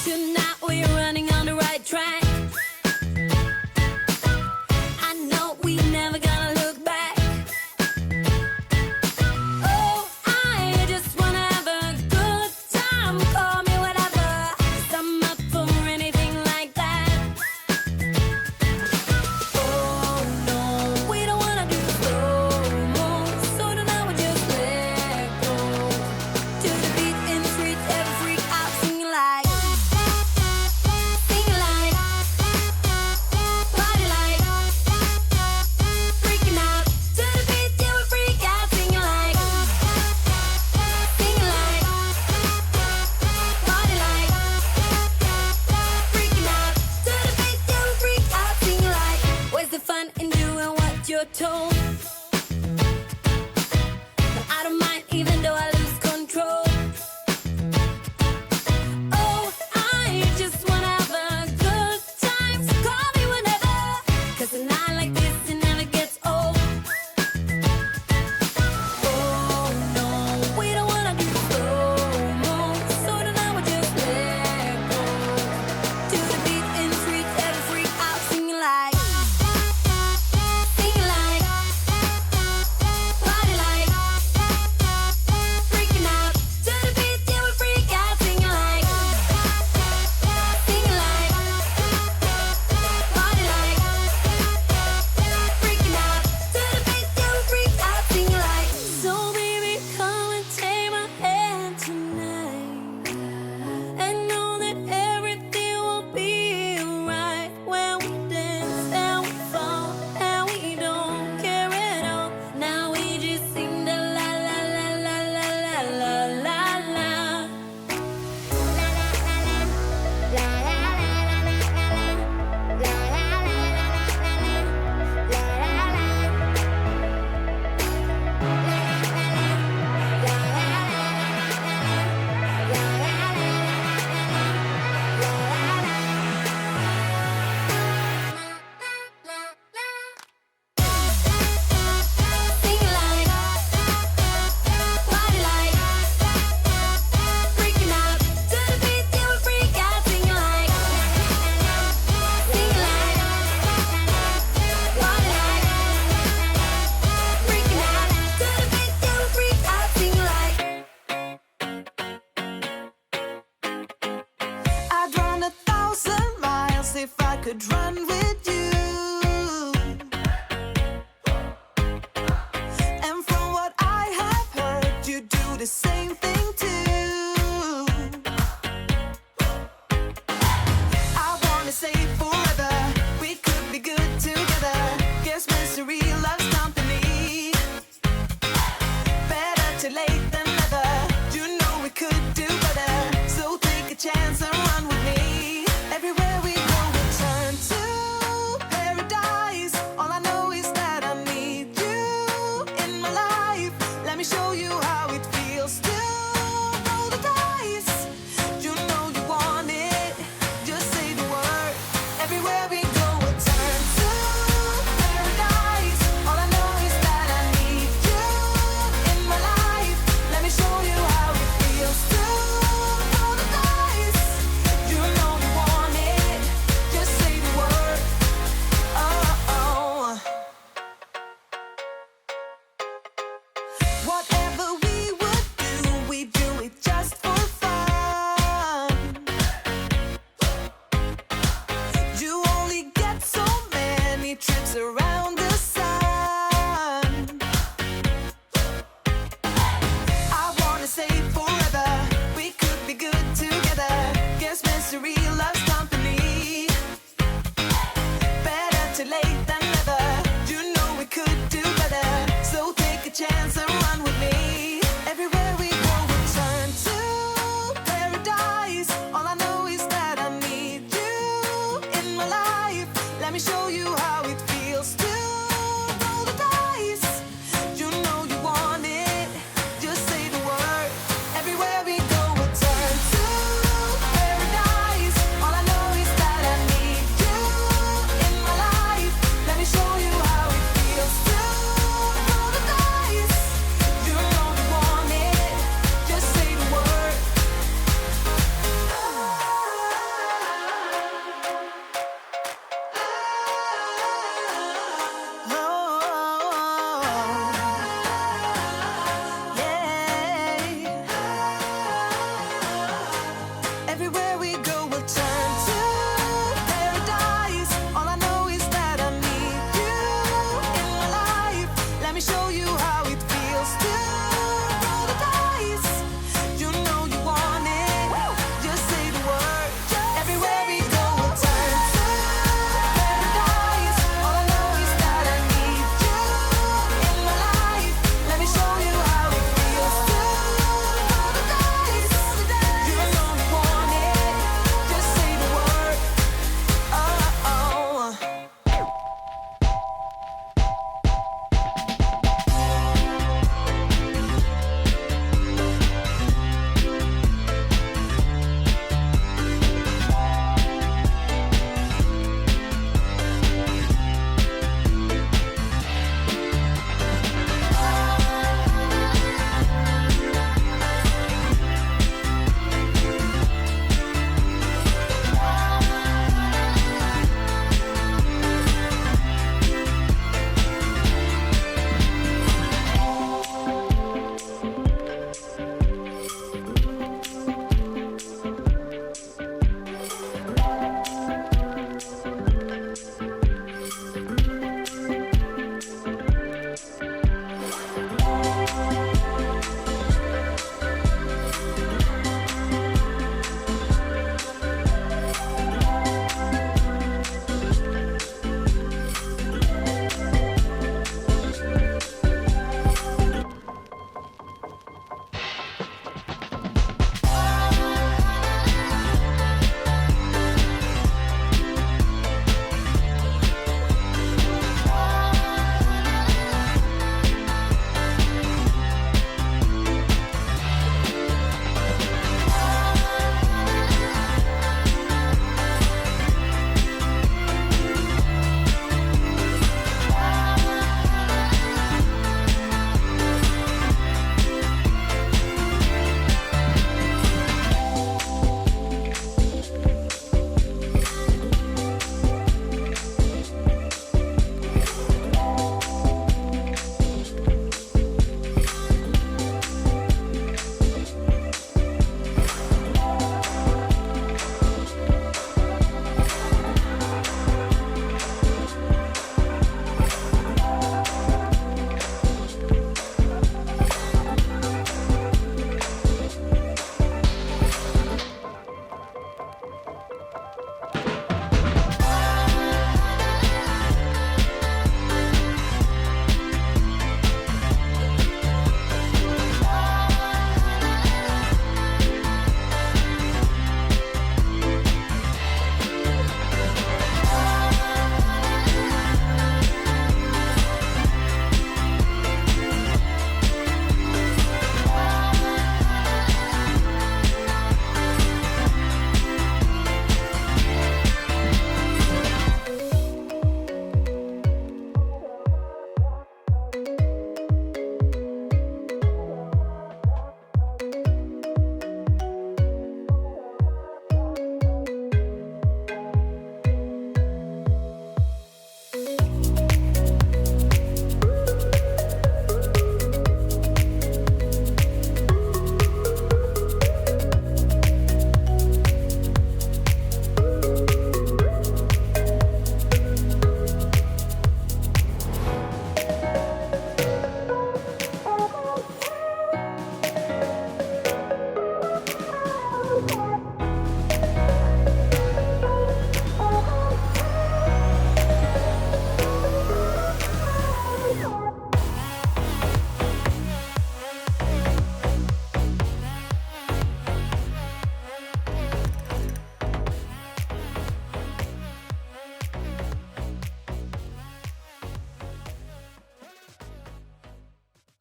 Tonight we're running on the right track. I know we never gonna look back. Oh, I just wanna have a good time. Call me whatever, 'cause I'm up for anything like that. Oh no, we don't wanna do slow-mo, so tonight we just let go. To the beat in the street, every freak out singing like, party like, freaking out. To the beat, yeah, we freak out singing like, party like, freaking out. To the beat, yeah, we freak out singing like. Where's the fun in doing what you're told? But I don't mind even though I lose control. Oh, I just wanna have a good time. So call me whenever, 'cause a night like this, it never gets old. Oh no, we don't wanna do slow-mo, so tonight we just let go. To the beat in the street, every freak out singing like, party like, freaking out. To the beat, yeah, we freak out singing like, party like, freaking out. To the beat, yeah, we freak out singing like. So baby, come and take my hand tonight, and know that everything will be alright. When we dance and we fall and we don't care at all. Now we just sing the la la la la la la la la la. Sing like, party like, freaking out. To the beat, yeah, we freak out singing like, party like, freaking out. To the beat, yeah, we freak out singing like. I'd run 1,000 miles if I could run with